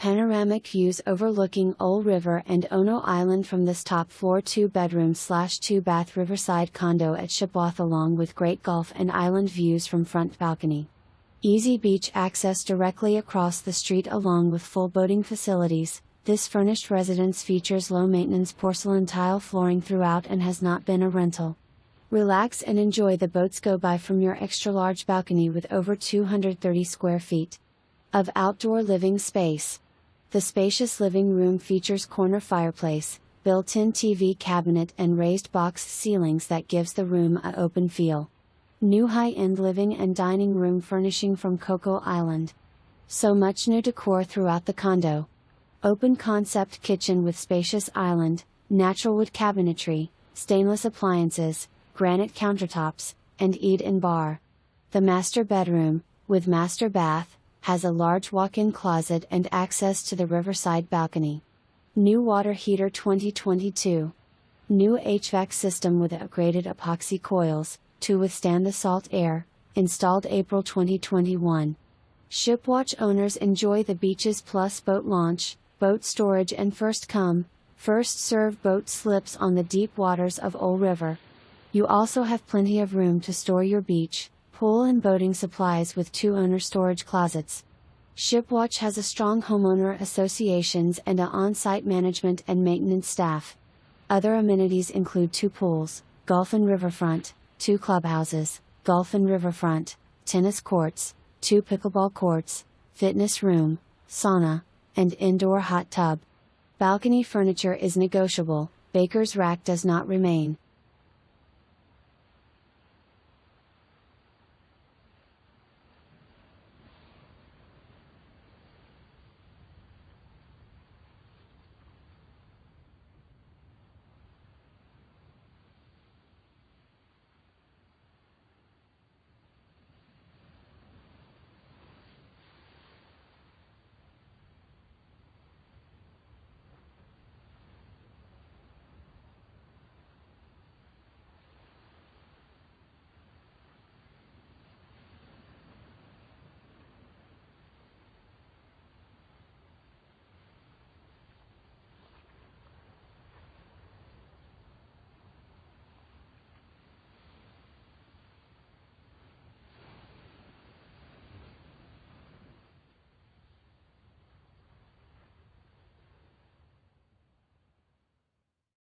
Panoramic views overlooking Ole River and Ono Island from this top floor 2-bedroom/2-bath riverside condo at Shipwatch, along with great golf and island views from front balcony. Easy beach access directly across the street along with full boating facilities. This furnished residence features low-maintenance porcelain tile flooring throughout and has not been a rental. Relax and enjoy the boats go by from your extra-large balcony with over 230 square feet of outdoor living space. The spacious living room features corner fireplace, built-in TV cabinet and raised box ceilings that gives the room an open feel. New high-end living and dining room furnishing from Coco Island. So much new decor throughout the condo. Open concept kitchen with spacious island, natural wood cabinetry, stainless appliances, granite countertops, and eat-in bar. The master bedroom, with master bath, has a large walk-in closet and access to the riverside balcony. New water heater 2022. New HVAC system with upgraded epoxy coils, to withstand the salt air, installed April 2021. Shipwatch owners enjoy the beaches plus boat launch, boat storage and first come, first serve boat slips on the deep waters of Ole River. You also have plenty of room to store your beach, pool and boating supplies with 2 owner storage closets. Shipwatch has a strong homeowner associations and an on-site management and maintenance staff. Other amenities include 2 pools, golf and riverfront, 2 clubhouses, golf and riverfront, tennis courts, 2 pickleball courts, fitness room, sauna, and indoor hot tub. Balcony furniture is negotiable, baker's rack does not remain.